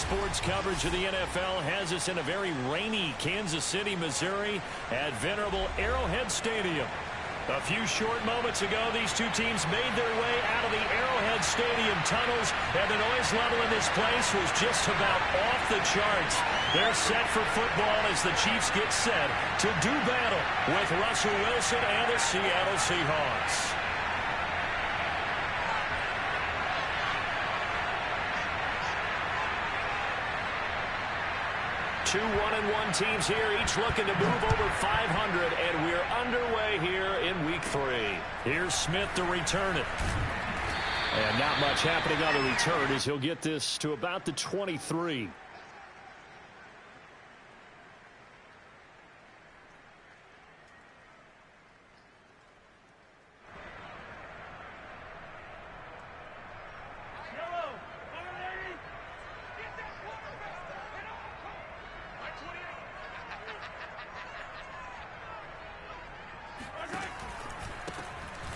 sports coverage of the NFL has us in a very rainy Kansas City, Missouri at venerable Arrowhead Stadium. A few short moments ago, these two teams made their way out of the Arrowhead Stadium tunnels, and the noise level in this place was just about off the charts. They're set for football as the Chiefs get set to do battle with Russell Wilson and the Seattle Seahawks. Two 1-1 teams here, each looking to move over 500, and we're underway here in Week 3. Here's Smith to return it. And not much happening on the return as he'll get this to about the 23.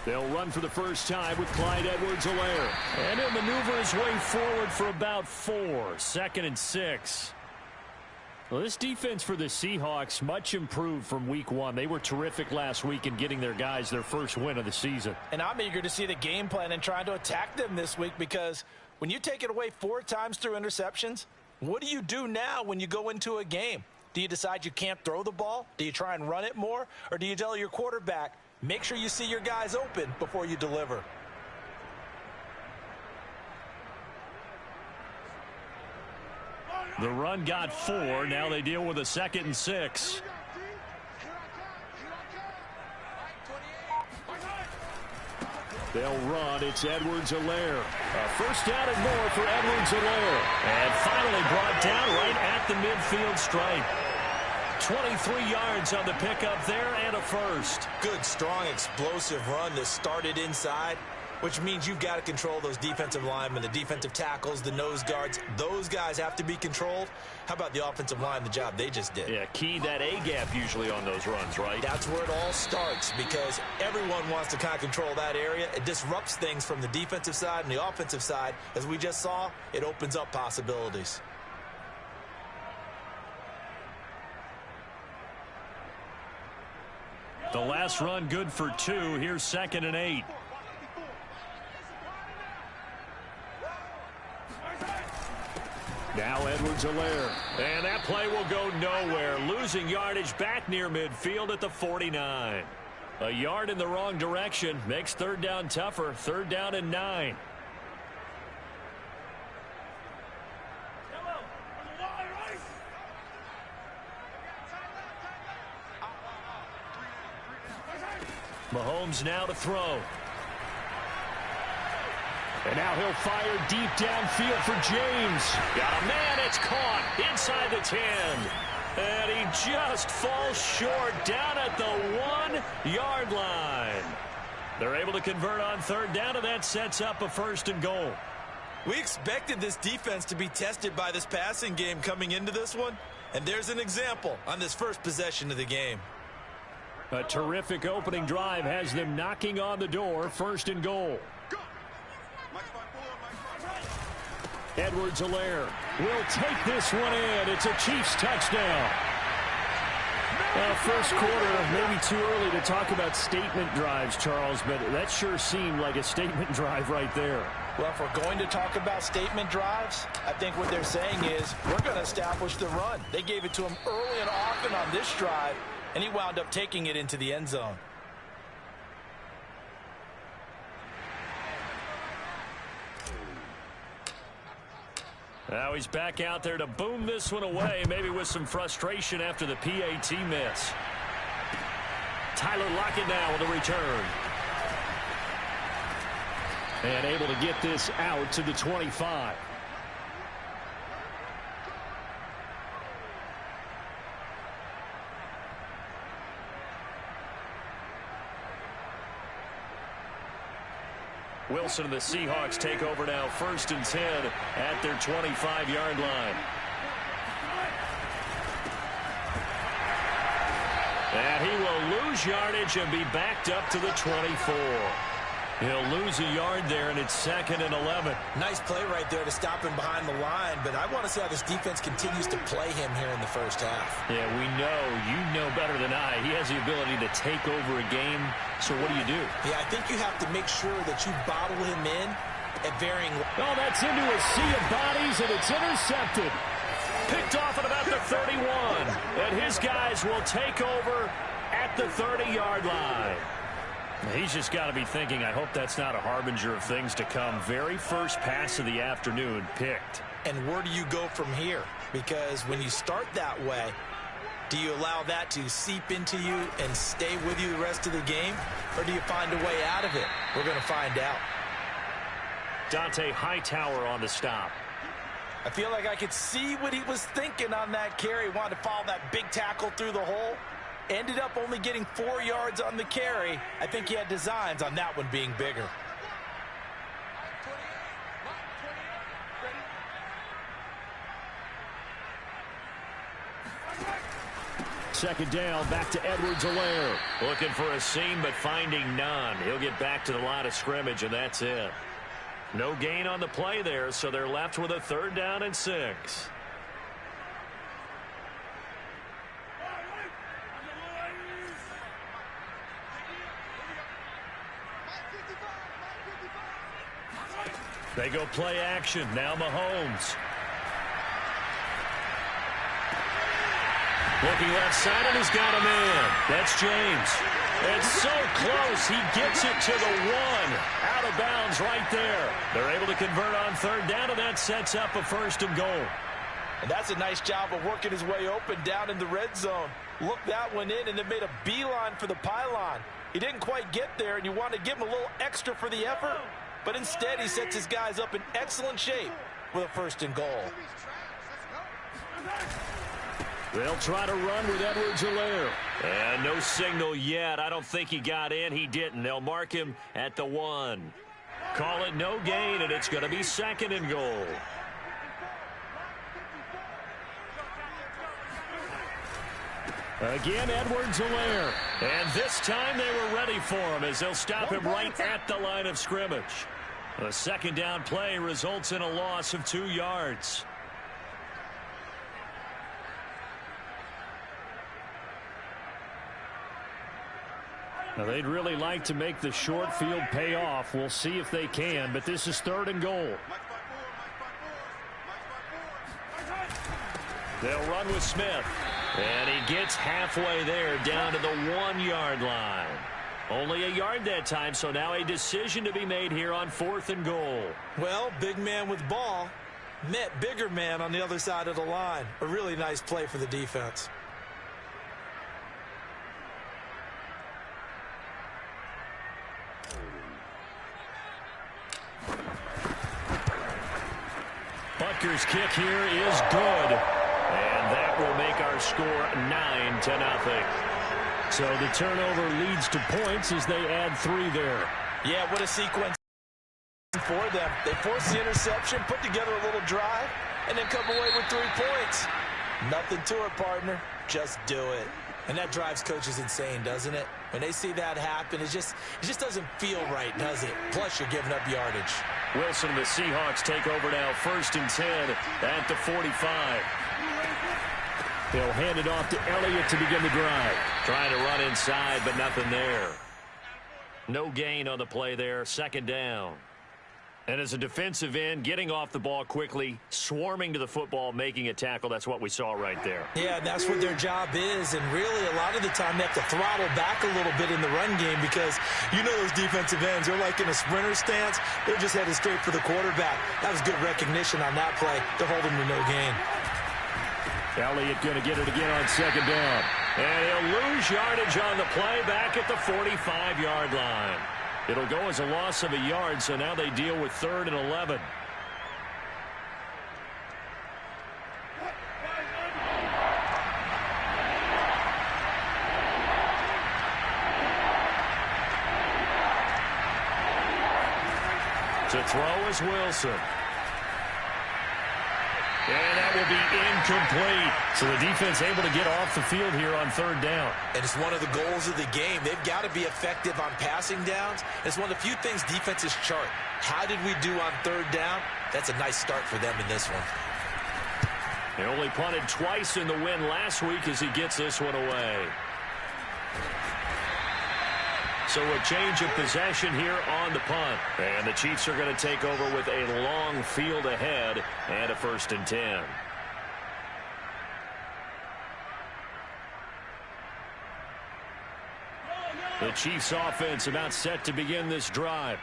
They'll run for the first time with Clyde Edwards-Helaire. And he'll maneuver his way forward for about 4. 2nd and 6. Well, this defense for the Seahawks much improved from Week 1. They were terrific last week in getting their guys their first win of the season. And I'm eager to see the game plan and trying to attack them this week, because when you take it away 4 times through interceptions, what do you do now when you go into a game? Do you decide you can't throw the ball? Do you try and run it more? Or do you tell your quarterback, make sure you see your guys open before you deliver? The run got 4. Now they deal with a 2nd and 6. They'll run. It's Edwards-Helaire. A first down and more for Edwards-Helaire. And finally brought down right at the midfield stripe. 23 yards on the pickup there and a first. Good, strong, explosive run that started inside, which means you've got to control those defensive linemen, the defensive tackles, the nose guards. Those guys have to be controlled. How about the offensive line, the job they just did? Yeah, key that A-gap usually on those runs, right? That's where it all starts, because everyone wants to kind of control that area. It disrupts things from the defensive side and the offensive side. As we just saw, it opens up possibilities. The last run good for 2. Here's 2nd and 8. Now Edwards-Helaire. And that play will go nowhere. Losing yardage back near midfield at the 49. A yard in the wrong direction makes 3rd down tougher. 3rd down and 9. Mahomes now to throw. And now he'll fire deep downfield for James. Got a man, it's caught inside the 10. And he just falls short down at the 1-yard line. They're able to convert on 3rd down, and that sets up a 1st and goal. We expected this defense to be tested by this passing game coming into this one. And there's an example on this first possession of the game. A terrific opening drive has them knocking on the door. 1st and goal. Edwards-Helaire will take this one in. It's a Chiefs touchdown. Well, first quarter, maybe too early to talk about statement drives, Charles, but that sure seemed like a statement drive right there. Well, if we're going to talk about statement drives, I think what they're saying is we're going to establish the run. They gave it to him early and often on this drive, and he wound up taking it into the end zone. Now he's back out there to boom this one away, maybe with some frustration after the PAT miss. Tyler Lockett now with a return. And able to get this out to the 25. Wilson and the Seahawks take over now, 1st and 10 at their 25-yard line. And he will lose yardage and be backed up to the 24. He'll lose a yard there, and it's 2nd and 11. Nice play right there to stop him behind the line, but I want to see how this defense continues to play him here in the first half. Yeah, we know. You know better than I. He has the ability to take over a game, so what do? Yeah, I think you have to make sure that you bottle him in at varying... Oh, that's into a sea of bodies, and it's intercepted. Picked off at about the 31, and his guys will take over at the 30-yard line. He's just got to be thinking, I hope that's not a harbinger of things to come. Very first pass of the afternoon picked. And where do you go from here? Because when you start that way, do you allow that to seep into you and stay with you the rest of the game? Or do you find a way out of it? We're going to find out. Dante Hightower on the stop. I feel like I could see what he was thinking on that carry. Wanted to follow that big tackle through the hole. Ended up only getting 4 yards on the carry. I think he had designs on that one being bigger. Second down, back to Zelaire. Looking for a seam, but finding none. He'll get back to the line of scrimmage, and that's it. No gain on the play there, so they're left with a 3rd down and 6. They go play action. Now Mahomes. Looking left side, and he's got a man. That's James. It's so close. He gets it to the 1. Out of bounds right there. They're able to convert on 3rd down, and that sets up a 1st and goal. And that's a nice job of working his way open down in the red zone. Looked that one in and then made a beeline for the pylon. He didn't quite get there, and you want to give him a little extra for the effort. But instead, he sets his guys up in excellent shape with a 1st and goal. They'll try to run with Zelaire. And no signal yet. I don't think he got in. He didn't. They'll mark him at the 1. Call it no gain, and it's going to be 2nd and goal. Again, Zelaire. And this time they were ready for him as they'll stop him right at the line of scrimmage. A 2nd down play results in a loss of 2 yards. Now, they'd really like to make the short field pay off. We'll see if they can, but this is 3rd and goal. They'll run with Smith. And he gets halfway there down to the 1-yard line. Only a yard that time, so now a decision to be made here on 4th and goal. Well, big man with ball met bigger man on the other side of the line. A really nice play for the defense. Butker's kick here is good. And that will make our score 9-0. So the turnover leads to points as they add 3 there. Yeah, what a sequence for them. They force the interception, put together a little drive, and then come away with 3 points. Nothing to it, partner. Just do it. And that drives coaches insane, doesn't it? When they see that happen, it just doesn't feel right, does it? Plus, you're giving up yardage. Wilson and the Seahawks take over now, 1st and 10 at the 45. They'll hand it off to Elliott to begin the drive. Trying to run inside, but nothing there. No gain on the play there, 2nd down. And as a defensive end, getting off the ball quickly, swarming to the football, making a tackle, that's what we saw right there. Yeah, that's what their job is, and really a lot of the time they have to throttle back a little bit in the run game because you know those defensive ends, they're like in a sprinter stance. They're just headed straight for the quarterback. That was good recognition on that play to hold him to no gain. Elliott going to get it again on 2nd down. And he'll lose yardage on the play back at the 45-yard line. It'll go as a loss of a yard, so now they deal with 3rd and 11. To throw is Wilson. And that will to be incomplete. So the defense able to get off the field here on third down. And it's one of the goals of the game. They've got to be effective on passing downs. It's one of the few things defenses chart. How did we do on third down? That's a nice start for them in this one. They only punted twice in the win last week as he gets this one away. So a change of possession here on the punt. And the Chiefs are going to take over with a long field ahead and a 1st and 10. The Chiefs offense about set to begin this drive.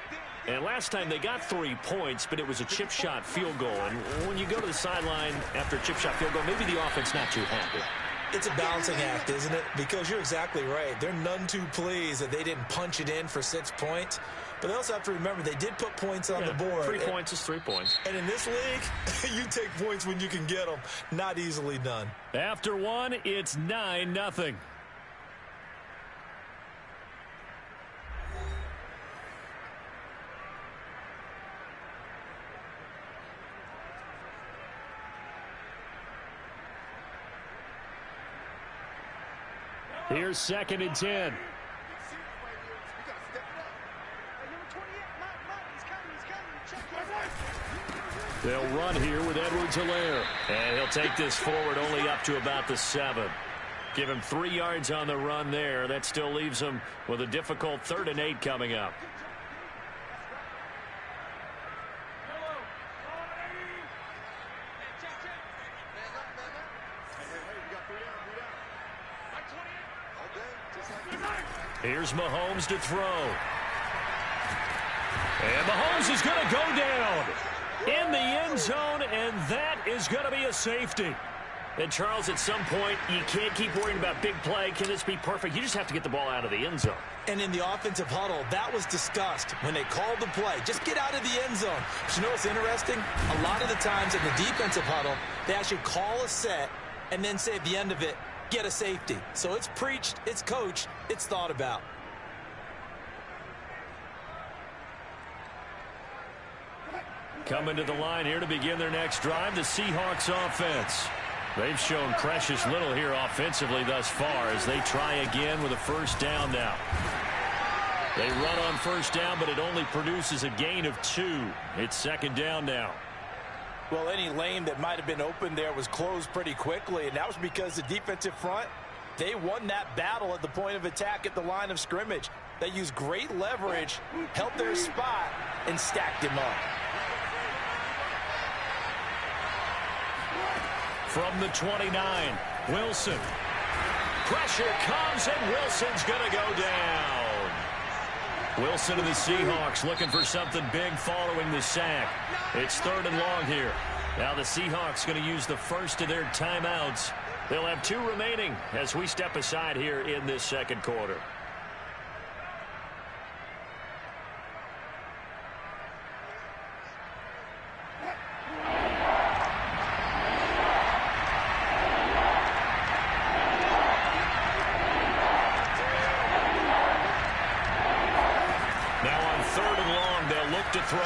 And last time they got 3 points, but it was a chip shot field goal. And when you go to the sideline after a chip shot field goal, maybe the offense not too happy. It's a balancing act, isn't it? Because you're exactly right. They're none too pleased that they didn't punch it in for 6 points. But they also have to remember they did put points on the board. 3 points is 3 points. And in this league, you take points when you can get them. Not easily done. After one, it's 9-0. Here's 2nd and 10. They'll run here with Zelaire. And he'll take this forward only up to about the 7. Give him 3 yards on the run there. That still leaves him with a difficult 3rd and 8 coming up. Here's Mahomes to throw. And Mahomes is going to go down in the end zone, and that is going to be a safety. And, Charles, at some point, you can't keep worrying about big play. Can this be perfect? You just have to get the ball out of the end zone. And in the offensive huddle, that was discussed when they called the play. Just get out of the end zone. But you know what's interesting? A lot of the times in the defensive huddle, they actually call a set and then say at the end of it, get a safety. So it's preached, it's coached, it's thought about. Coming to the line here to begin their next drive, the Seahawks offense. They've shown precious little here offensively thus far as they try again with a 1st down now. They run on 1st down, but it only produces a gain of 2. It's 2nd down now. Well, any lane that might have been open there was closed pretty quickly, and that was because the defensive front, they won that battle at the point of attack at the line of scrimmage. They used great leverage, held their spot, and stacked him up. From the 29, Wilson. Pressure comes, and Wilson's going to go down. Wilson and the Seahawks looking for something big following the sack. It's 3rd and long here. Now the Seahawks going to use the first of their timeouts. They'll have 2 remaining as we step aside here in this 2nd quarter. Throw.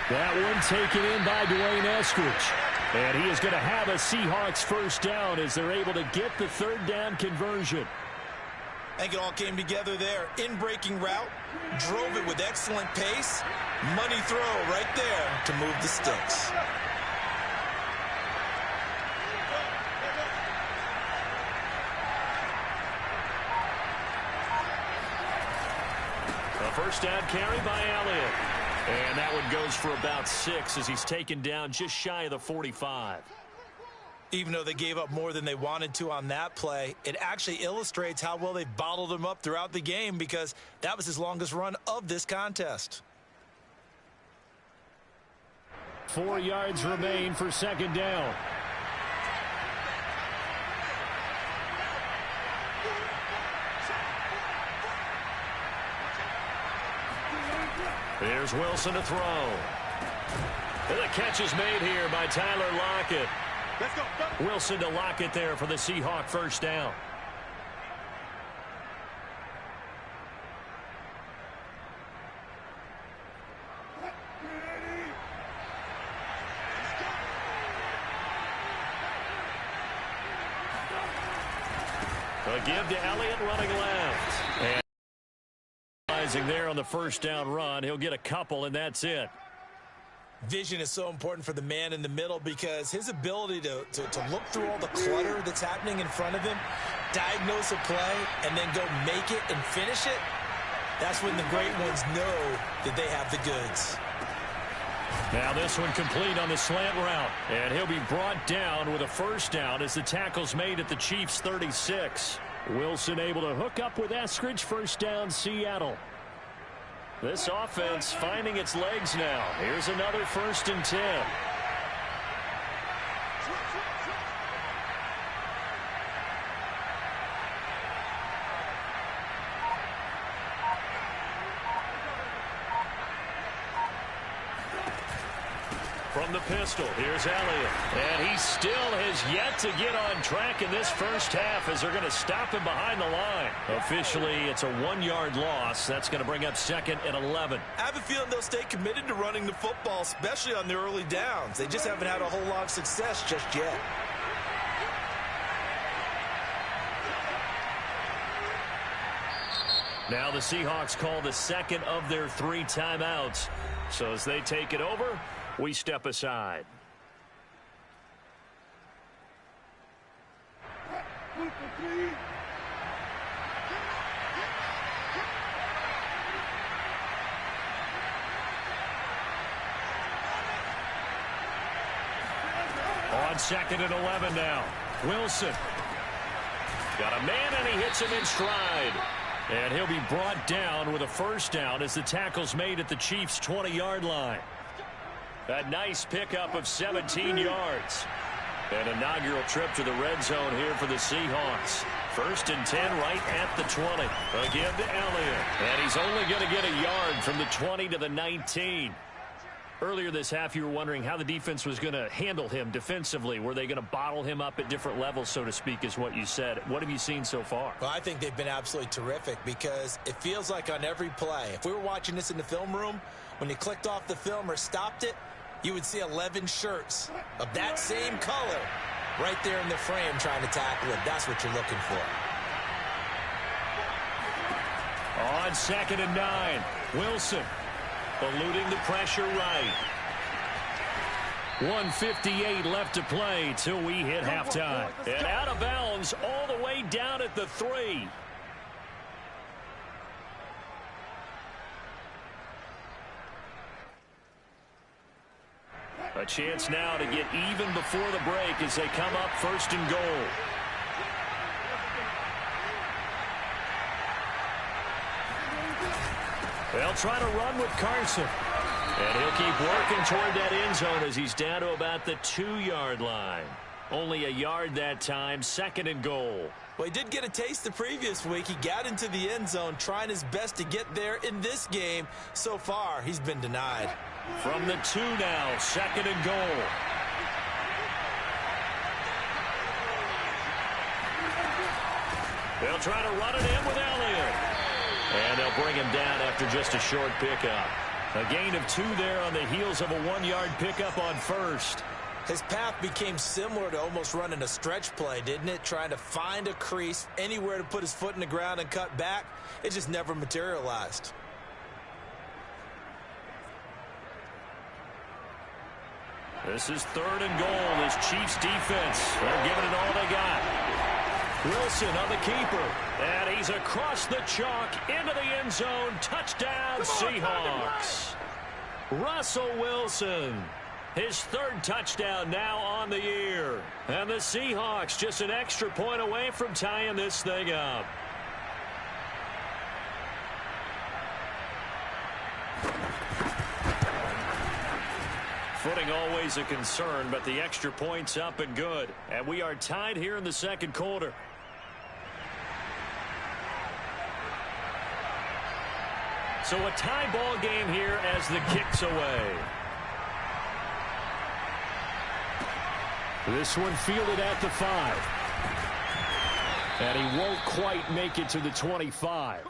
That one taken in by Dwayne Eskridge. And he is going to have a Seahawks 1st down as they're able to get the 3rd down conversion. I think it all came together there. In-breaking route, drove it with excellent pace. Money throw right there to move the sticks. A 1st down carry by Elliott. And that one goes for about 6 as he's taken down just shy of the 45. Even though they gave up more than they wanted to on that play, it actually illustrates how well they bottled him up throughout the game because that was his longest run of this contest. 4 yards remain for 2nd down. There's Wilson to throw. And the catch is made here by Tyler Lockett. Let's go. Wilson to Lockett there for the Seahawk 1st down. A give to Elliott running left. And realizing there on the first down run, he'll get a couple, and that's it. Vision is so important for the man in the middle because his ability to look through all the clutter that's happening in front of him, diagnose a play, and then go make it and finish it, that's when the great ones know that they have the goods. Now this one complete on the slant route, and he'll be brought down with a first down as the tackle's made at the Chiefs' 36. Wilson able to hook up with Eskridge. First down, Seattle. This offense finding its legs now. Here's another 1st and 10. From the pistol, here's Elliott. And he still has yet to get on track in this first half as they're going to stop him behind the line. Officially, it's a 1-yard loss. That's going to bring up 2nd and 11. I have a feeling they'll stay committed to running the football, especially on the early downs. They just haven't had a whole lot of success just yet. Now the Seahawks call the second of their 3 timeouts. So as they take it over, we step aside. On 2nd and 11 now. Wilson. Got a man, and he hits him in stride. And he'll be brought down with a first down as the tackle's made at the Chiefs' 20-yard line. A nice pickup of 17 yards. An inaugural trip to the red zone here for the Seahawks. 1st and 10 right at the 20. Again to Elliott. And he's only going to get a yard from the 20 to the 19. Earlier this half, you were wondering how the defense was going to handle him defensively. Were they going to bottle him up at different levels, so to speak, is what you said. What have you seen so far? Well, I think they've been absolutely terrific because it feels like on every play, if we were watching this in the film room, when you clicked off the film or stopped it, you would see 11 shirts of that same color right there in the frame trying to tackle it. That's what you're looking for. On 2nd and 9, Wilson eluding the pressure right. 1:58 left to play till we hit halftime. And out of bounds all the way down at the 3. A chance now to get even before the break as they come up 1st and goal. They'll try to run with Carson. And he'll keep working toward that end zone as he's down to about the 2-yard line. Only a yard that time, 2nd and goal. Well, he did get a taste the previous week. He got into the end zone trying his best to get there in this game. So far, he's been denied. From the 2 now, 2nd and goal. They'll try to run it in with Elliott. And they'll bring him down after just a short pickup. A gain of 2 there on the heels of a 1-yard pickup on 1st. His path became similar to almost running a stretch play, didn't it? Trying to find a crease, anywhere to put his foot in the ground and cut back. It just never materialized. This is 3rd and goal. This Chiefs defense, they're giving it all they got. Wilson on the keeper. And he's across the chalk into the end zone. Touchdown, Seahawks. Russell Wilson. His 3rd touchdown now on the year. And the Seahawks just an extra point away from tying this thing up. Footing always a concern, but the extra point's up and good. And we are tied here in the 2nd quarter. So a tie ball game here as the kick's away. This one fielded at the 5. And he won't quite make it to the 25.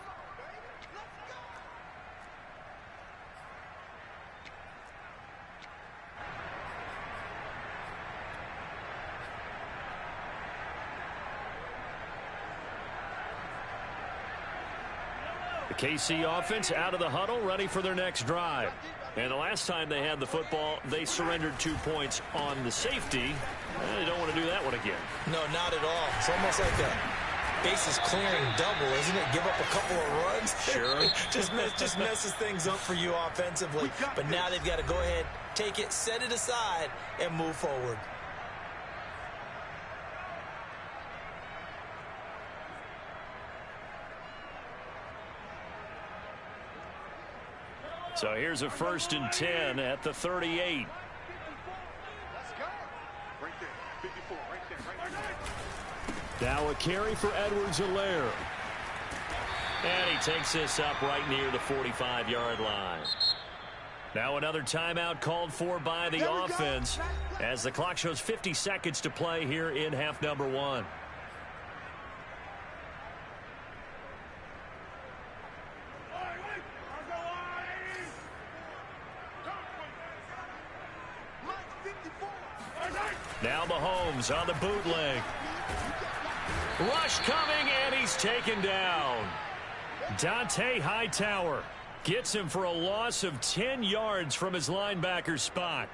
The KC offense out of the huddle, ready for their next drive. And the last time they had the football, they surrendered 2 points on the safety. They don't want to do that one again. No, not at all. It's almost like a bases clearing double, isn't it? Give up a couple of runs. Sure. just messes things up for you offensively. But now they've got to go ahead, take it, set it aside, and move forward. So here's a 1st and 10 at the 38. Now a carry for Zelaire. And he takes this up right near the 45-yard line. Now another timeout called for by the offense as the clock shows 50 seconds to play here in half number 1. Now Mahomes on the bootleg. Rush coming, and he's taken down. Dante Hightower gets him for a loss of 10 yards from his linebacker spot.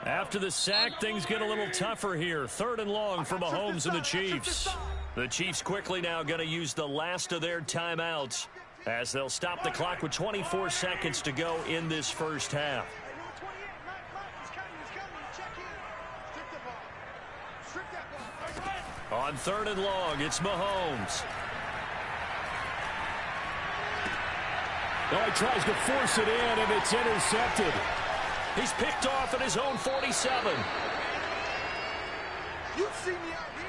After the sack, things get a little tougher here. 3rd and long for Mahomes and the Chiefs. The Chiefs quickly now going to use the last of their timeouts as they'll stop the clock with 24 seconds to go in this first half. On 3rd and long, it's Mahomes. Now he tries to force it in, and it's intercepted. He's picked off at his own 47.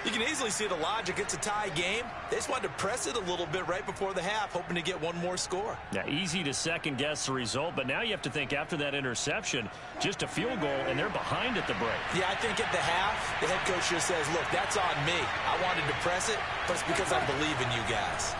You can easily see the logic. It's a tie game. They just wanted to press it a little bit right before the half, hoping to get one more score. Now, easy to second-guess the result, but now you have to think after that interception, just a field goal, and they're behind at the break. Yeah, I think at the half, the head coach just says, look, that's on me. I wanted to press it, but it's because I believe in you guys.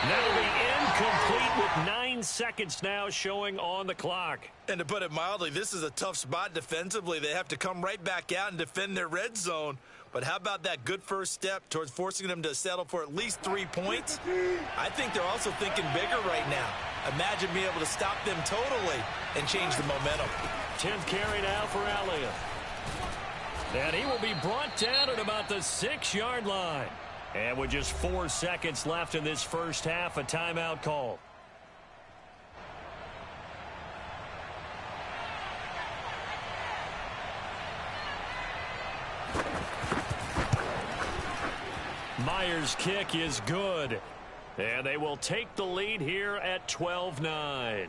That'll be incomplete with 9 seconds now showing on the clock. And to put it mildly, this is a tough spot defensively. They have to come right back out and defend their red zone. But how about that good first step towards forcing them to settle for at least 3 points? I think they're also thinking bigger right now. Imagine being able to stop them totally and change the momentum. 10th carry now for Elliott. And he will be brought down at about the 6-yard line. And with just 4 seconds left in this first half, a timeout call. Myers' kick is good. And they will take the lead here at 12-9.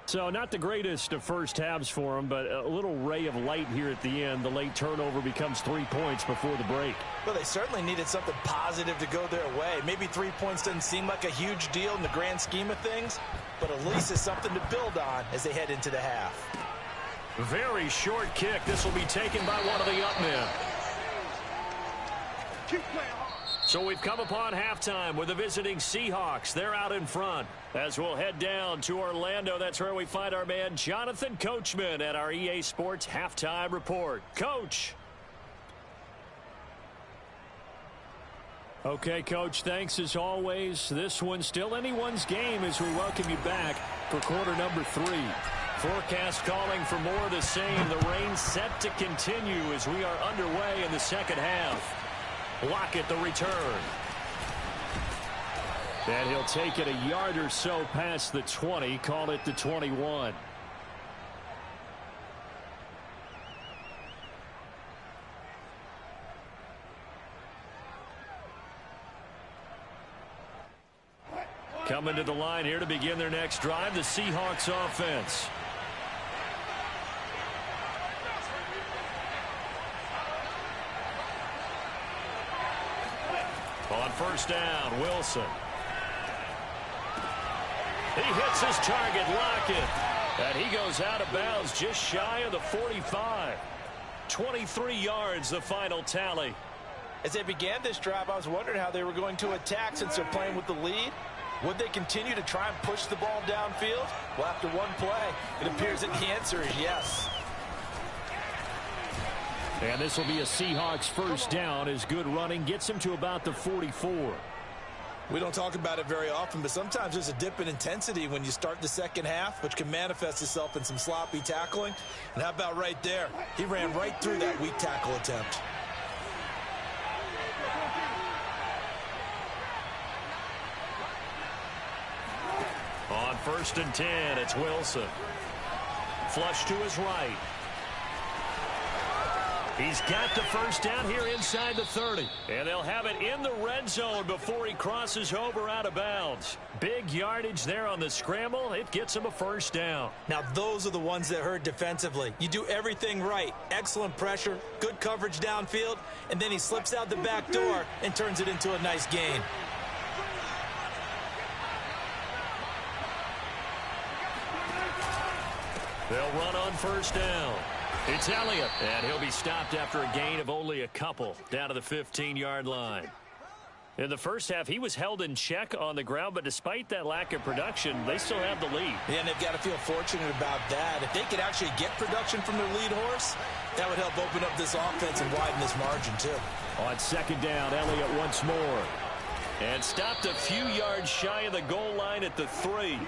So not the greatest of first halves for them, but a little ray of light here at the end. The late turnover becomes 3 points before the break. Well, they certainly needed something positive to go their way. Maybe 3 points doesn't seem like a huge deal in the grand scheme of things, but at least it's something to build on as they head into the half. Very short kick. This will be taken by one of the up men. So we've come upon halftime with the visiting Seahawks. They're out in front. As we'll head down to Orlando, that's where we find our man Jonathan Coachman at our EA Sports Halftime Report. Coach. Okay, Coach, thanks as always. This one's still anyone's game as we welcome you back for quarter number 3. Forecast calling for more of the same. The rain set to continue as we are underway in the second half. Lockett the return. And he'll take it a yard or so past the 20, call it the 21. Coming to the line here to begin their next drive, the Seahawks offense. On first down, Wilson. He hits his target, Lockett. And he goes out of bounds just shy of the 45. 23 yards, the final tally. As they began this drive, I was wondering how they were going to attack since they're playing with the lead. Would they continue to try and push the ball downfield? Well, after one play, it appears that the answer is yes. And this will be a Seahawks first down as good running gets him to about the 44. We don't talk about it very often, but sometimes there's a dip in intensity when you start the second half, which can manifest itself in some sloppy tackling. And how about right there? He ran right through that weak tackle attempt. On 1st and 10, it's Wilson. Flush to his right. He's got the first down here inside the 30. And they'll have it in the red zone before he crosses over out of bounds. Big yardage there on the scramble. It gets him a first down. Now, those are the ones that hurt defensively. You do everything right. Excellent pressure, good coverage downfield, and then he slips out the back door and turns it into a nice gain. They'll run on first down. It's Elliott, and he'll be stopped after a gain of only a couple down to the 15-yard line. In the first half, he was held in check on the ground, but despite that lack of production, they still have the lead. Yeah, and they've got to feel fortunate about that. If they could actually get production from their lead horse, that would help open up this offense and widen this margin, too. On second down, Elliott once more. And stopped a few yards shy of the goal line at the 3.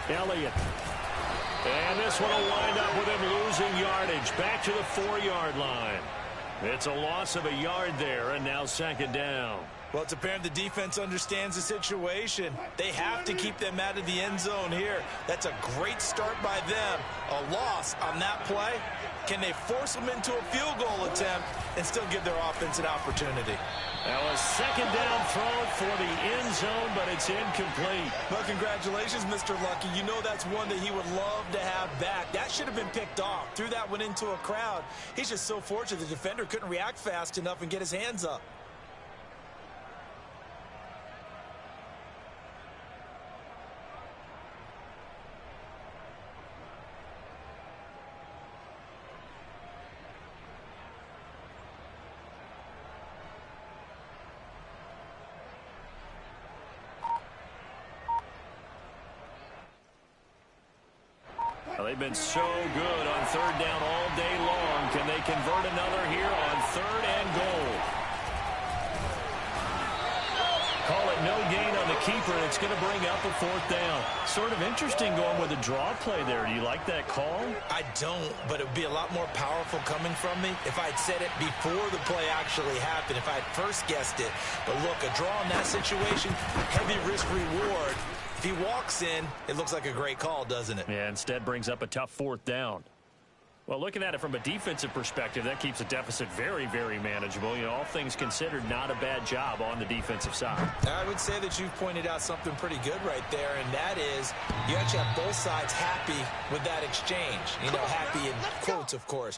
Elliott. And this one will wind up with him losing yardage back to the 4-yard line. It's a loss of a yard there, and now second down. Well, it's apparent the defense understands the situation. They have to keep them out of the end zone here. That's a great start by them. A loss on that play. Can they force them into a field goal attempt and still give their offense an opportunity? Now a second down throw for the end zone, but it's incomplete. Well, congratulations, Mr. Lucky. You know that's one that he would love to have back. That should have been picked off. Threw that one into a crowd. He's just so fortunate the defender couldn't react fast enough and get his hands up. Well, they've been so good on third down all day long. Can they convert another here on 3rd and goal? Call it no gain on the keeper, and it's going to bring up a 4th down. Sort of interesting going with a draw play there. Do you like that call? I don't, but it would be a lot more powerful coming from me if I'd said it before the play actually happened, if I'd first guessed it. But look, a draw in that situation, heavy risk reward. If he walks in, it looks like a great call, doesn't it? Yeah, instead brings up a tough 4th down. Well, looking at it from a defensive perspective, that keeps the deficit very, very manageable. You know, all things considered, not a bad job on the defensive side. I would say that you've pointed out something pretty good right there, and that is you actually have both sides happy with that exchange. You know, happy in quotes, of course.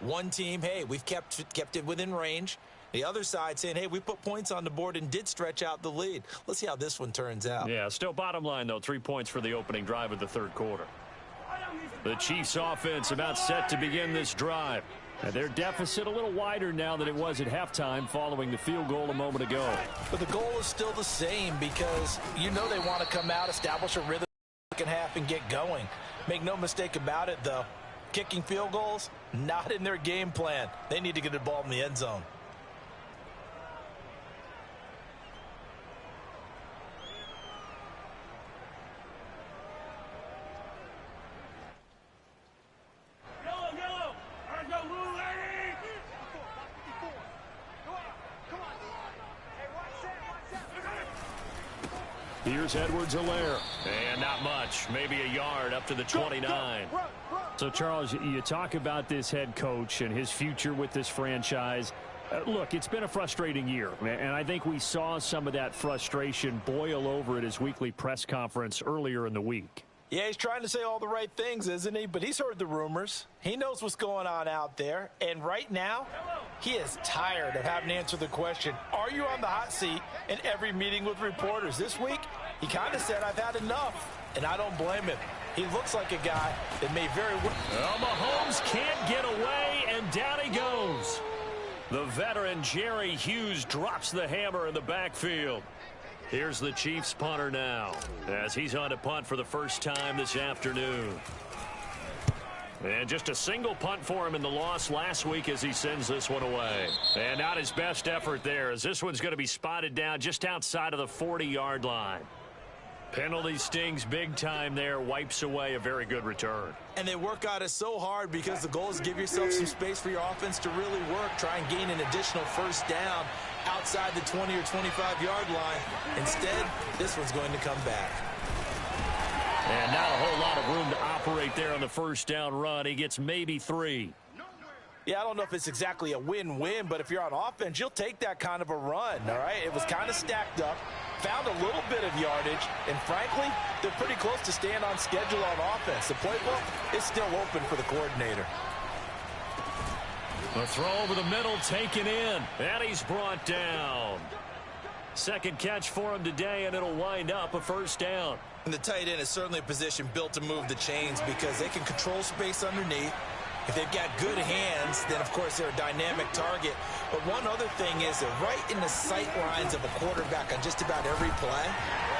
One team, hey, we've kept it within range. The other side saying, hey, we put points on the board and did stretch out the lead. Let's see how this one turns out. Yeah, still bottom line, though, 3 points for the opening drive of the 3rd quarter. The Chiefs offense about set to begin this drive. And their deficit a little wider now than it was at halftime following the field goal a moment ago. But the goal is still the same because you know they want to come out, establish a rhythm in the second half, and get going. Make no mistake about it, though. Kicking field goals, not in their game plan. They need to get the ball in the end zone. Here's Zelaire. And not much. Maybe a yard up to the 29. So, Charles, you talk about this head coach and his future with this franchise. Look, it's been a frustrating year, and I think we saw some of that frustration boil over at his weekly press conference earlier in the week. Yeah, he's trying to say all the right things, isn't he? But he's heard the rumors. He knows what's going on out there. And right now, he is tired of having to answer the question, are you on the hot seat in every meeting with reporters? This week, he kind of said, I've had enough. And I don't blame him. He looks like a guy that may very well. Well, Mahomes can't get away, and down he goes. The veteran Jerry Hughes drops the hammer in the backfield. Here's the Chiefs punter now, as he's on to punt for the first time this afternoon. And just a single punt for him in the loss last week as he sends this one away. And not his best effort there, as this one's going to be spotted down just outside of the 40-yard line. Penalty stings big time there, wipes away a very good return. And they work out it so hard because the goal is to give yourself some space for your offense to really work. Try and gain an additional first down outside the 20 or 25-yard line. Instead, this one's going to come back. And not a whole lot of room to operate there on the first down run. He gets maybe 3. Yeah, I don't know if it's exactly a win-win, but if you're on offense, you'll take that kind of a run, all right? It was kind of stacked up, found a little bit of yardage, and frankly, they're pretty close to staying on schedule on offense. The playbook is still open for the coordinator. A throw over the middle, taken in, and he's brought down. Second catch for him today, and it'll wind up a first down. And the tight end is certainly a position built to move the chains because they can control space underneath. If they've got good hands, then, of course, they're a dynamic target. But one other thing is they're right in the sight lines of a quarterback on just about every play.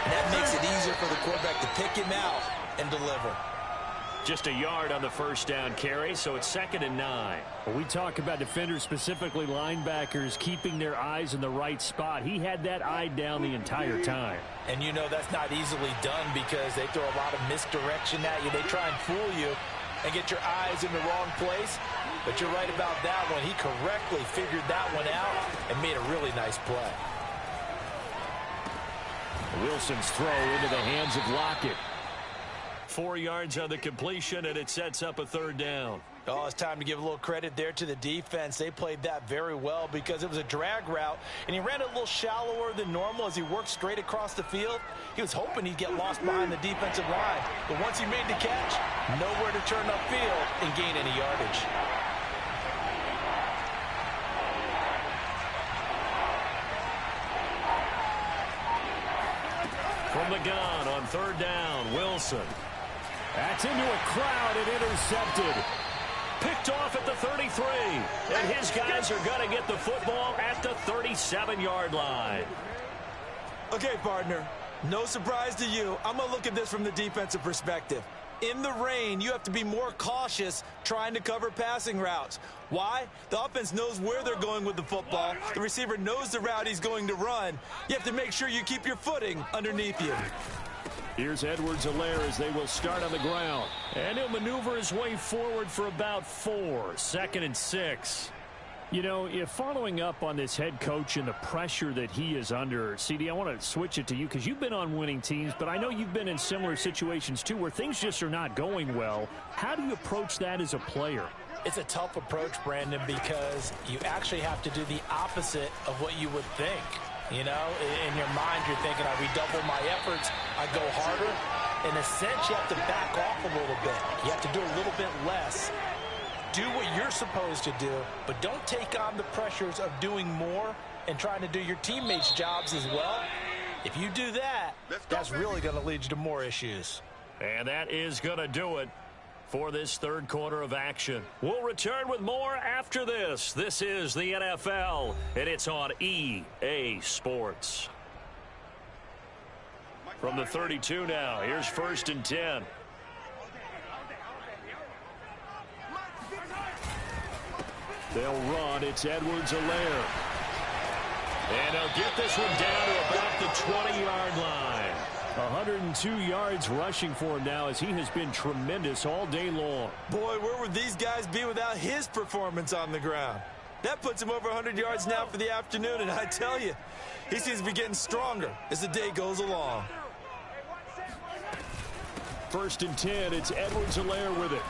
And that makes it easier for the quarterback to pick him out and deliver. Just a yard on the first down carry, so it's 2nd and 9. When we talk about defenders, specifically linebackers, keeping their eyes in the right spot. He had that eye down the entire time. And you know that's not easily done because they throw a lot of misdirection at you. They try and fool you and get your eyes in the wrong place. But you're right about that one. He correctly figured that one out and made a really nice play. Wilson's throw into the hands of Lockett. 4 yards on the completion, and it sets up a 3rd down. Oh, it's time to give a little credit there to the defense. They played that very well because it was a drag route, and he ran a little shallower than normal as he worked straight across the field. He was hoping he'd get lost behind the defensive line, but once he made the catch, nowhere to turn upfield and gain any yardage. From the gun on 3rd down, Wilson. That's into a crowd and intercepted. Picked off at the 33. And his guys are going to get the football at the 37-yard line. Okay, partner, no surprise to you. I'm going to look at this from the defensive perspective. In the rain, you have to be more cautious trying to cover passing routes. Why? The offense knows where they're going with the football. The receiver knows the route he's going to run. You have to make sure you keep your footing underneath you. Here's Zelaire as they will start on the ground. And he'll maneuver his way forward for about 4. 2nd and 6. You know, following up on this head coach and the pressure that he is under, CD, I want to switch it to you because you've been on winning teams, but I know you've been in similar situations too where things just are not going well. How do you approach that as a player? It's a tough approach, Brandon, because you actually have to do the opposite of what you would think. You know, in your mind, you're thinking, I redouble my efforts, I go harder. In a sense, you have to back off a little bit. You have to do a little bit less. Do what you're supposed to do, but don't take on the pressures of doing more and trying to do your teammates' jobs as well. If you do that, that's really going to lead you to more issues. And that is going to do it for this 3rd quarter of action. We'll return with more after this. This is the NFL, and it's on EA Sports. From the 32 now, here's 1st and 10. They'll run. It's Zelaire. And they'll get this one down to about the 20-yard line. 102 yards rushing for him now as he has been tremendous all day long. Boy, where would these guys be without his performance on the ground? That puts him over 100 yards now for the afternoon, and I tell you, he seems to be getting stronger as the day goes along. 1st and 10. It's Zelaire with it.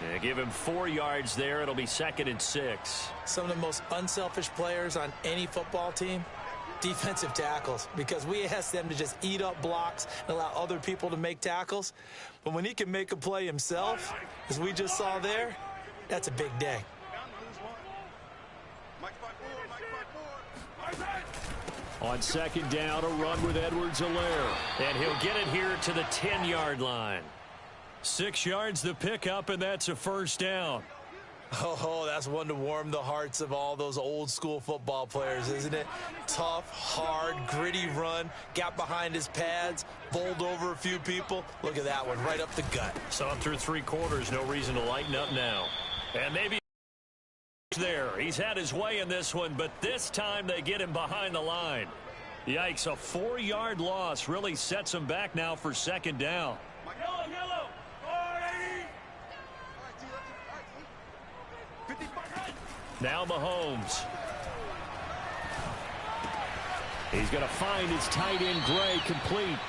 Yeah, give him 4 yards there. It'll be 2nd and 6. Some of the most unselfish players on any football team, defensive tackles, because we ask them to just eat up blocks and allow other people to make tackles. But when he can make a play himself, as we just saw there, that's a big day. On 2nd down, a run with Zelaire. And he'll get it here to the 10-yard line. 6 yards the pickup, and that's a first down. Oh, that's one to warm the hearts of all those old school football players, isn't it? Tough, hard, gritty run, got behind his pads, bowled over a few people. Look at that one, right up the gut. So through 3 quarters, no reason to lighten up now. And maybe there. He's had his way in this one, but this time they get him behind the line. Yikes, a 4-yard loss really sets him back now for 2nd down. Now Mahomes. He's going to find his tight end Gray complete.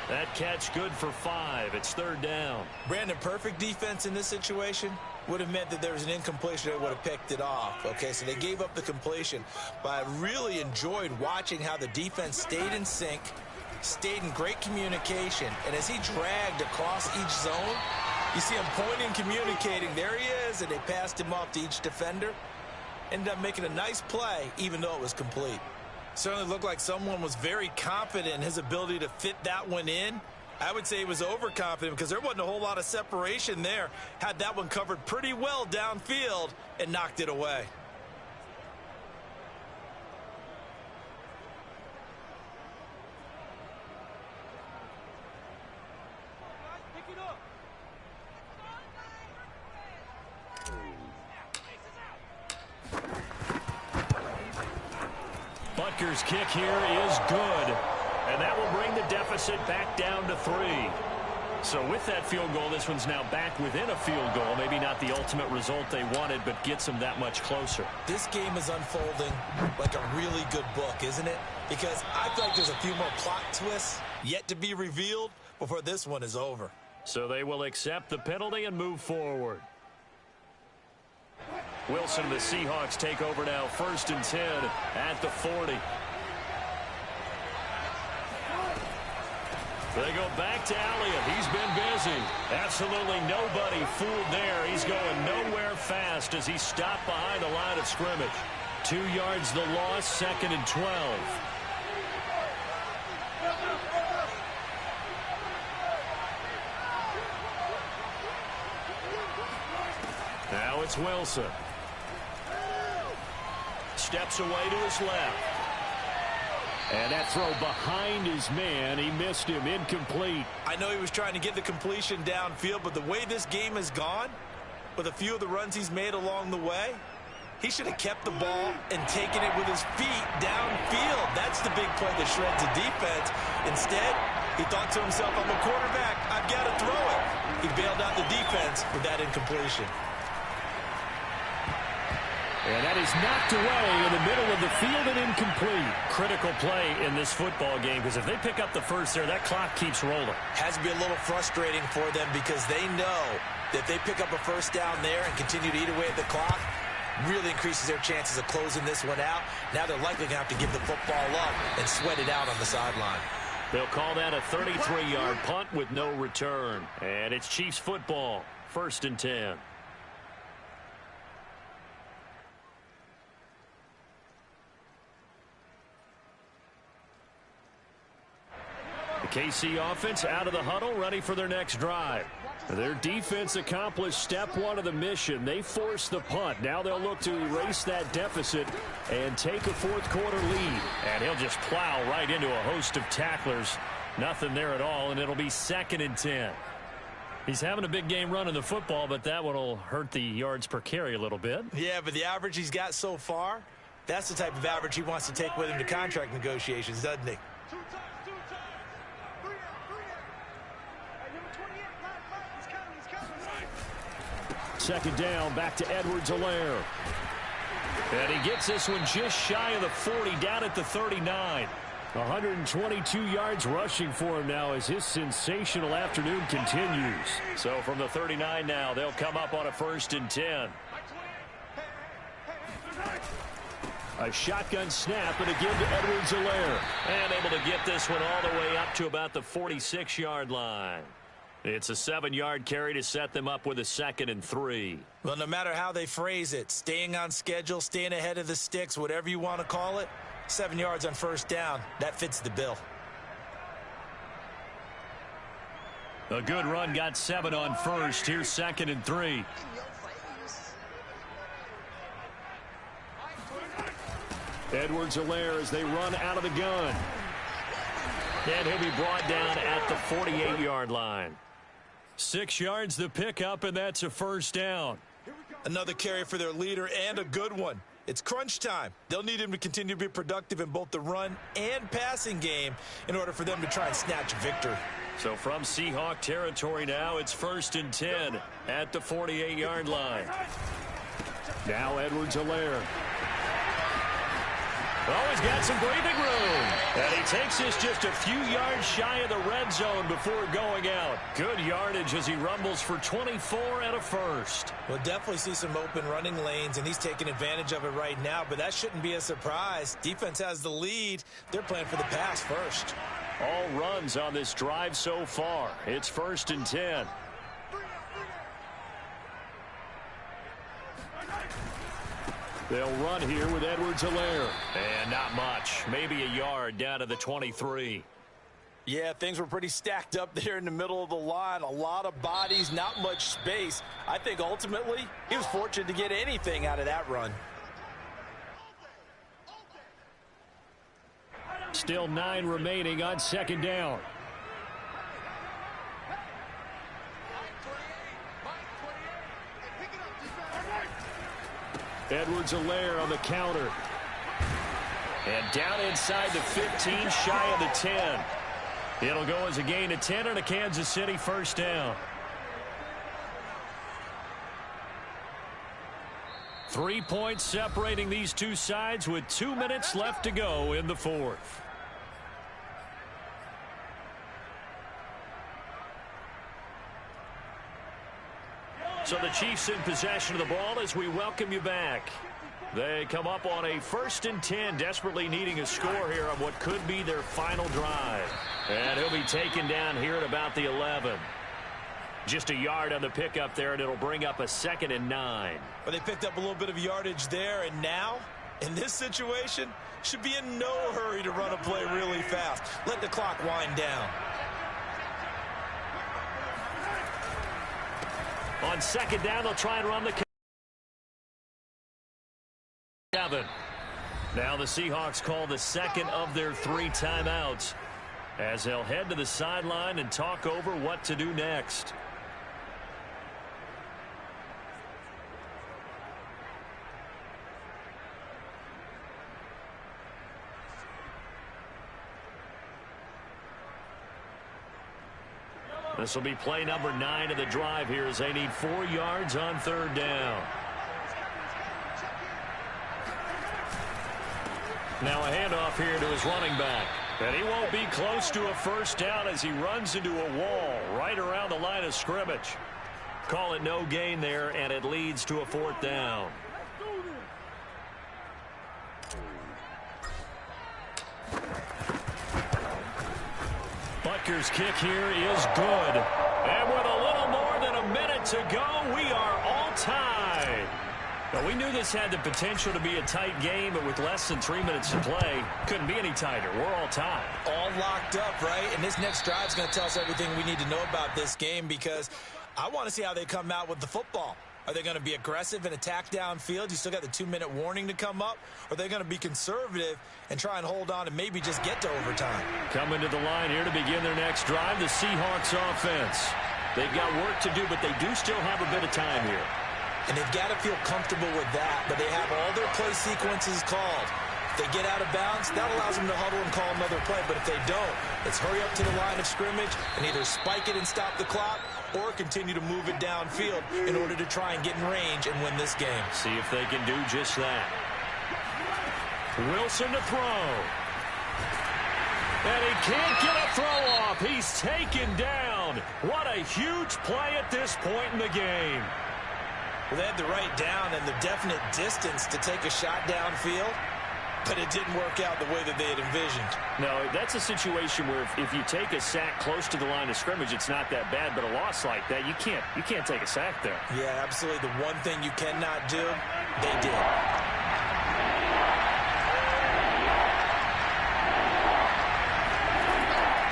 That catch good for 5. It's 3rd down. Brandon, perfect defense in this situation would have meant that there was an incompletion. They would have picked it off. Okay, so they gave up the completion. But I really enjoyed watching how the defense stayed in sync, stayed in great communication. And as he dragged across each zone, you see him pointing, communicating. There he is, and they passed him off to each defender. Ended up making a nice play, even though it was complete. Certainly looked like someone was very confident in his ability to fit that one in. I would say he was overconfident because there wasn't a whole lot of separation there. Had that one covered pretty well downfield and knocked it away. Butker's kick here is good, and that will bring the deficit back down to 3. So with that field goal, this one's now back within a field goal. Maybe not the ultimate result they wanted, but gets them that much closer. This game is unfolding like a really good book, isn't it? Because I feel like there's a few more plot twists yet to be revealed before this one is over. So they will accept the penalty and move forward. Wilson and the Seahawks take over now, 1st and 10 at the 40. They go back to Elliott. He's been busy. Absolutely nobody fooled there. He's going nowhere fast as he stopped behind the line of scrimmage. 2 yards the loss, 2nd and 12. Now it's Wilson. Steps away to his left. And that throw behind his man, he missed him, incomplete. I know he was trying to get the completion downfield, but the way this game has gone, with a few of the runs he's made along the way, he should have kept the ball and taken it with his feet downfield. That's the big play that shreds the defense. Instead, he thought to himself, I'm a quarterback, I've got to throw it. He bailed out the defense with that incompletion. And that is knocked away in the middle of the field and incomplete. Critical play in this football game, because if they pick up the first there, that clock keeps rolling. Has to be a little frustrating for them because they know that if they pick up a first down there and continue to eat away at the clock, really increases their chances of closing this one out. Now they're likely going to have to give the football up and sweat it out on the sideline. They'll call that a 33-yard punt with no return. And it's Chiefs football, 1st and 10. The KC offense out of the huddle, ready for their next drive. Their defense accomplished step 1 of the mission. They forced the punt. Now they'll look to erase that deficit and take a 4th quarter lead. And he'll just plow right into a host of tacklers. Nothing there at all, and it'll be 2nd and 10. He's having a big game running the football, but that one will hurt the yards per carry a little bit. Yeah, but the average he's got so far, that's the type of average he wants to take with him to contract negotiations, doesn't he? 2nd down, back to Zelaire. And he gets this one just shy of the 40, down at the 39. 122 yards rushing for him now as his sensational afternoon continues. So from the 39 now, they'll come up on a 1st and 10. A shotgun snap, and again to Zelaire. And able to get this one all the way up to about the 46-yard line. It's a 7-yard carry to set them up with a 2nd and 3. Well, no matter how they phrase it, staying on schedule, staying ahead of the sticks, whatever you want to call it, 7 yards on 1st down, that fits the bill. A good run got 7 on 1st. Here's 2nd and 3. Zelaire as they run out of the gun. And he'll be brought down at the 48-yard line. 6 yards the pickup, and that's a first down. Another carry for their leader, and a good one. It's crunch time. They'll need him to continue to be productive in both the run and passing game in order for them to try and snatch victory. So from Seahawk territory now, it's 1st and 10 at the 48-yard line. Now Zelaire. Oh, he's got some breathing room. And he takes this just a few yards shy of the red zone before going out. Good yardage as he rumbles for 24 and a first. We'll definitely see some open running lanes, and he's taking advantage of it right now, but that shouldn't be a surprise. Defense has the lead. They're playing for the pass first. All runs on this drive so far. It's 1st and 10. They'll run here with Zelaire. And not much. Maybe a yard down to the 23. Yeah, things were pretty stacked up there in the middle of the line. A lot of bodies, not much space. I think ultimately he was fortunate to get anything out of that run. Still 9 remaining on 2nd down. Zelaire on the counter. And down inside the 15, shy of the 10. It'll go as a gain of 10 and a Kansas City first down. 3 points separating these two sides with 2 minutes left to go in the fourth. So the Chiefs in possession of the ball as we welcome you back. They come up on a 1st and 10, desperately needing a score here on what could be their final drive. And he'll be taken down here at about the 11. Just a yard on the pickup there, and it'll bring up a 2nd and 9. But they picked up a little bit of yardage there, and now, in this situation, should be in no hurry to run a play really fast. Let the clock wind down. On 2nd down, they'll try and run the 7. Now the Seahawks call the 2nd of their 3 timeouts as they'll head to the sideline and talk over what to do next. This will be play number 9 of the drive here as they need 4 yards on 3rd down. Now a handoff here to his running back. And he won't be close to a first down as he runs into a wall right around the line of scrimmage. Call it no gain there, and it leads to a 4th down. Butker's kick here is good. And with a little more than a minute to go, we are all tied. Now, we knew this had the potential to be a tight game, but with less than 3 minutes to play, couldn't be any tighter. We're all tied. All locked up, right? And this next drive is going to tell us everything we need to know about this game, because I want to see how they come out with the football. Are they going to be aggressive and attack downfield? You still got the 2-minute warning to come up? Or are they going to be conservative and try and hold on and maybe just get to overtime? Coming to the line here to begin their next drive, the Seahawks offense. They've got work to do, but they do still have a bit of time here. And they've got to feel comfortable with that, but they have all their play sequences called. If they get out of bounds, that allows them to huddle and call another play. But if they don't, it's hurry up to the line of scrimmage and either spike it and stop the clock or continue to move it downfield in order to try and get in range and win this game. See if they can do just that. Wilson to throw. And he can't get a throw off. He's taken down. What a huge play at this point in the game. Well, they had the right down and the definite distance to take a shot downfield, but it didn't work out the way that they had envisioned. No, that's a situation where if you take a sack close to the line of scrimmage, it's not that bad, but a loss like that, you can't take a sack there. Yeah, absolutely. The one thing you cannot do, they did.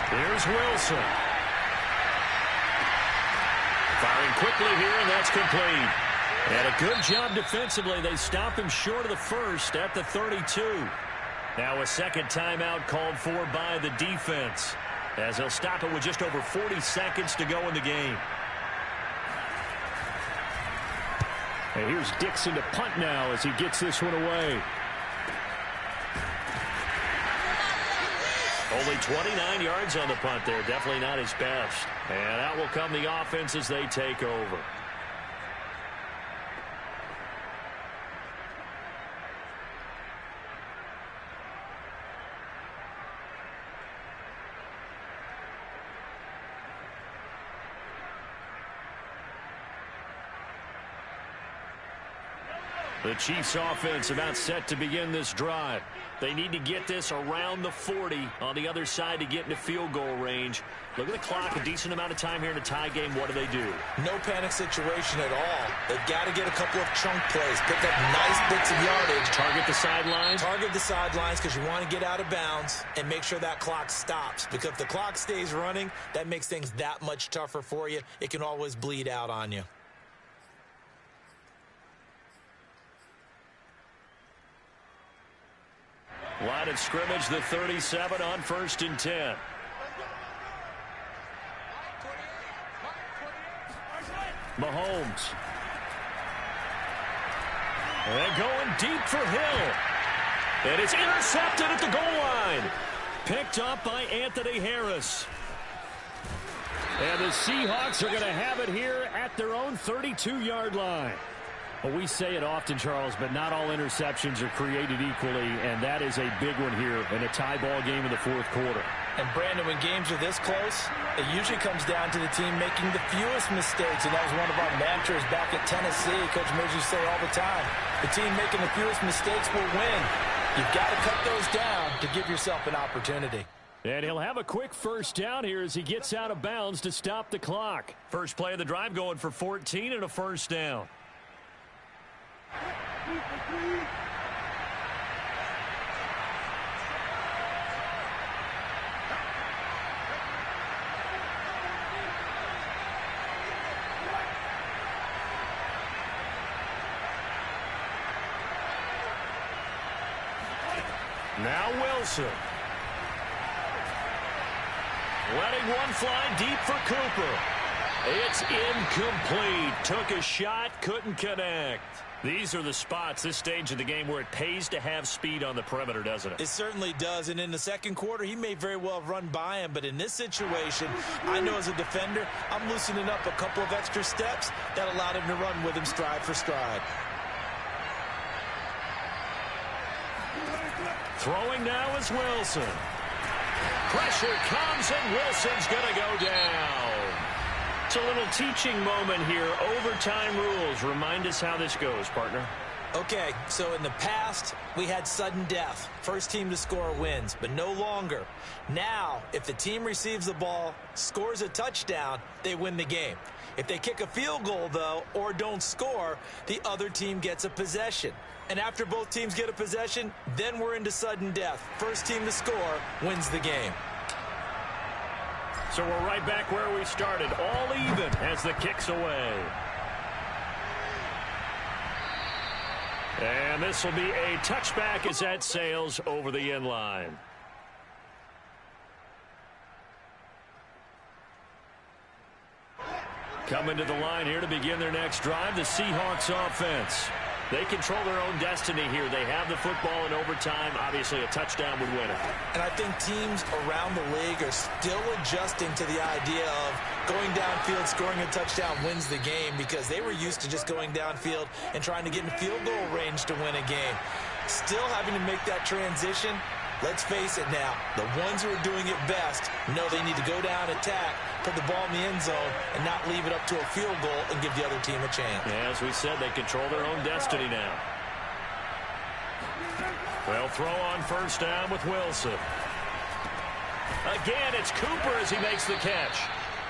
Here's Wilson. Firing quickly here, and that's complete. And a good job defensively. They stop him short of the first at the 32. Now a second timeout called for by the defense, as they'll stop it with just over 40 seconds to go in the game. And here's Dixon to punt now as he gets this one away. Only 29 yards on the punt there. Definitely not his best. And out will come the offense as they take over. The Chiefs offense about set to begin this drive. They need to get this around the 40 on the other side to get into field goal range. Look at the clock, a decent amount of time here in a tie game. What do? No panic situation at all. They've got to get a couple of chunk plays, pick up nice bits of yardage. Target the sidelines? Target the sidelines because you want to get out of bounds and make sure that clock stops. Because if the clock stays running, that makes things that much tougher for you. It can always bleed out on you. Line of scrimmage, the 37 on 1st and 10. Mahomes. And going deep for Hill. And it's intercepted at the goal line. Picked up by Anthony Harris. And the Seahawks are going to have it here at their own 32-yard line. Well, we say it often, Charles, but not all interceptions are created equally, and that is a big one here in a tie ball game in the fourth quarter. And, Brandon, when games are this close, it usually comes down to the team making the fewest mistakes, and that was one of our mantras back at Tennessee. Coach Merz used to say all the time, the team making the fewest mistakes will win. You've got to cut those down to give yourself an opportunity. And he'll have a quick first down here as he gets out of bounds to stop the clock. First play of the drive going for 14 and a first down. Now Wilson. Letting one fly deep for Cooper. It's incomplete. Took a shot, couldn't connect. These are the spots, this stage of the game, where it pays to have speed on the perimeter, doesn't it? It certainly does, and in the second quarter, he may very well have run by him, but in this situation, I know as a defender, I'm loosening up a couple of extra steps that allowed him to run with him stride for stride. Throwing now is Wilson. Pressure comes, and Wilson's going to go down. It's a little teaching moment here. Overtime rules. Remind us how this goes, partner. Okay, so in the past, we had sudden death. First team to score wins, but no longer. Now, if the team receives the ball, scores a touchdown, they win the game. If they kick a field goal, though, or don't score, the other team gets a possession. And after both teams get a possession, then we're into sudden death. First team to score wins the game. So we're right back where we started, all even as the kick's away. And this will be a touchback as that sails over the end line. Coming to the line here to begin their next drive, the Seahawks offense. They control their own destiny here. They have the football in overtime. Obviously, a touchdown would win it. And I think teams around the league are still adjusting to the idea of going downfield, scoring a touchdown wins the game, because they were used to just going downfield and trying to get in field goal range to win a game. Still having to make that transition. Let's face it now, the ones who are doing it best know they need to go down, attack, put the ball in the end zone, and not leave it up to a field goal and give the other team a chance. Yeah, as we said, they control their own destiny now. They'll throw on first down with Wilson. Again, it's Cooper as he makes the catch.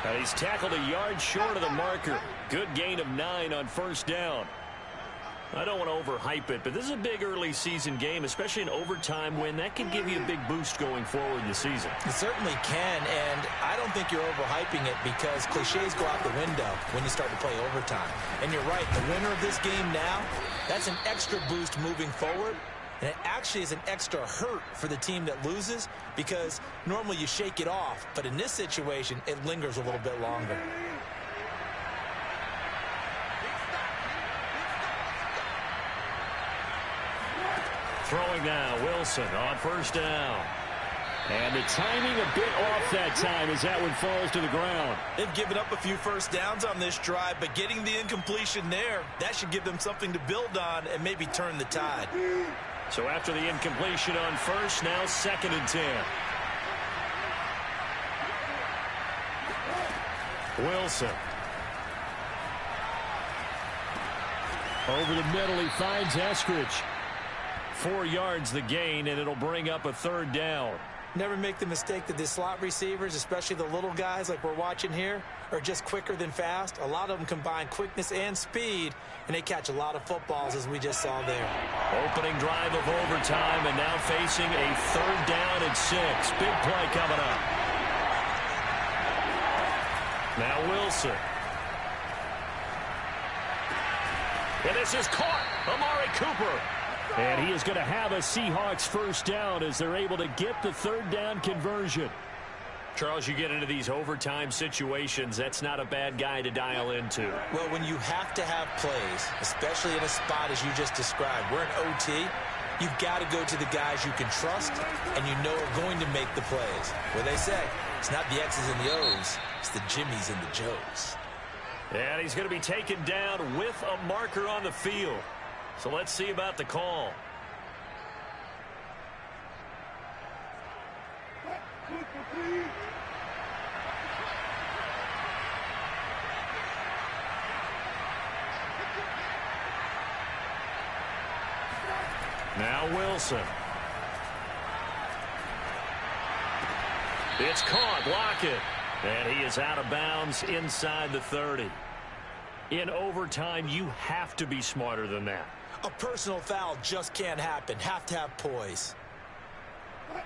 And he's tackled a yard short of the marker. Good gain of 9 on first down. I don't want to overhype it, but this is a big early season game, especially an overtime win. That can give you a big boost going forward in the season. It certainly can, and I don't think you're overhyping it, because cliches go out the window when you start to play overtime. And you're right, the winner of this game now, that's an extra boost moving forward. And it actually is an extra hurt for the team that loses because normally you shake it off. But in this situation, it lingers a little bit longer. Throwing now, Wilson on first down. And the timing a bit off that time as that one falls to the ground. They've given up a few first downs on this drive, but getting the incompletion there, that should give them something to build on and maybe turn the tide. So after the incompletion on first, now 2nd and 10. Wilson. Over the middle, he finds Eskridge. 4 yards the gain, and it'll bring up a 3rd down. Never make the mistake that the slot receivers, especially the little guys like we're watching here, are just quicker than fast. A lot of them combine quickness and speed, and they catch a lot of footballs, as we just saw there. Opening drive of overtime, and now facing a 3rd down and 6. Big play coming up. Now Wilson. And this is caught. Amari Cooper. And he is going to have a Seahawks first down as they're able to get the 3rd down conversion. Charles, you get into these overtime situations, that's not a bad guy to dial into. Well, when you have to have plays, especially in a spot as you just described, we're in OT, you've got to go to the guys you can trust and you know are going to make the plays. What they say, it's not the X's and the O's, it's the Jimmies and the Joes. And he's going to be taken down with a marker on the field. So let's see about the call. Now Wilson. It's caught. Block it. And he is out of bounds inside the 30. In overtime, you have to be smarter than that. A personal foul just can't happen. Have to have poise.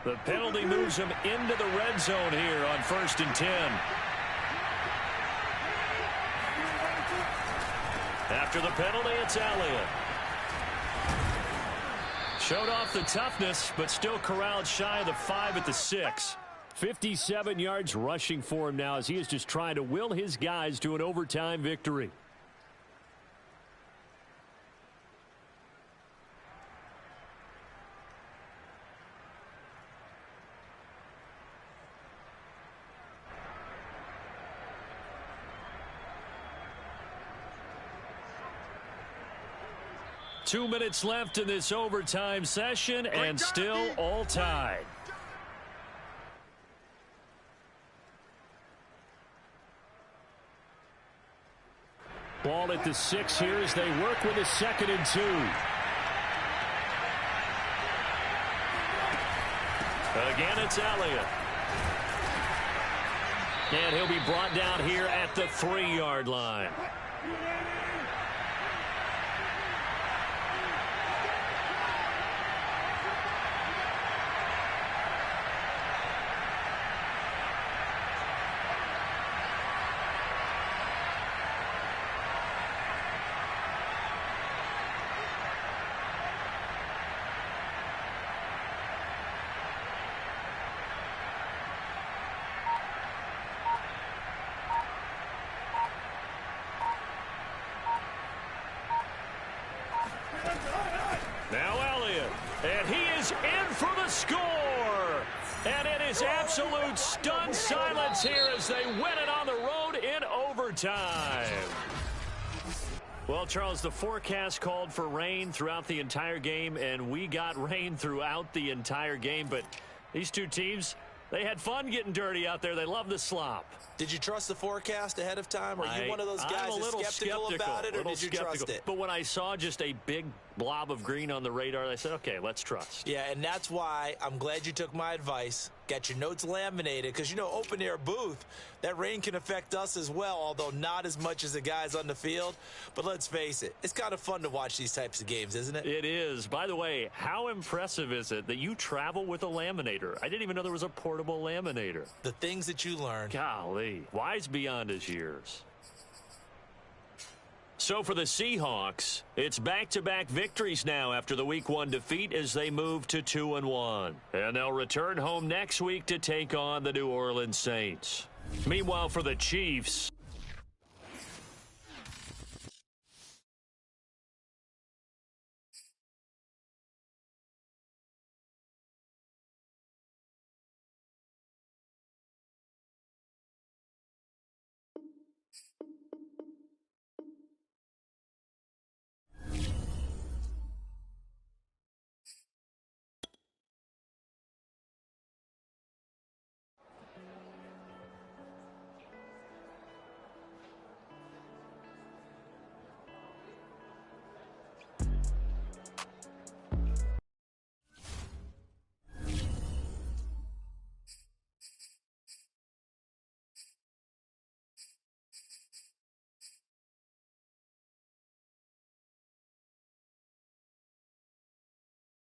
The penalty moves him into the red zone here on 1st and 10. After the penalty, it's Elliott. Showed off the toughness, but still corralled shy of the 5 at the 6. 57 yards rushing for him now as he is just trying to will his guys to an overtime victory. Two minutes left in this overtime session, and still all tied. Ball at the 6 here as they work with a 2nd and 2. Again, it's Elliott. And he'll be brought down here at the 3-yard line. Now Elliott, and he is in for the score. And it is absolute stunned silence here as they win it on the road in overtime. Well, Charles, the forecast called for rain throughout the entire game, and we got rain throughout the entire game. But these two teams, they had fun getting dirty out there. They love the slop. Did you trust the forecast ahead of time? Are you one of those guys that's skeptical about it, or did you trust it? But when I saw just a big blob of green on the radar, I said, okay, let's trust. Yeah, and that's why I'm glad you took my advice. Got your notes laminated, because, you know, open-air booth, that rain can affect us as well, although not as much as the guys on the field. But let's face it, it's kind of fun to watch these types of games, isn't it? It is. By the way, how impressive is it that you travel with a laminator? I didn't even know there was a portable laminator. The things that you learn. Golly, wise beyond his years. So for the Seahawks, it's back-to-back victories now after the Week 1 defeat as they move to 2-1. And they'll return home next week to take on the New Orleans Saints. Meanwhile, for the Chiefs,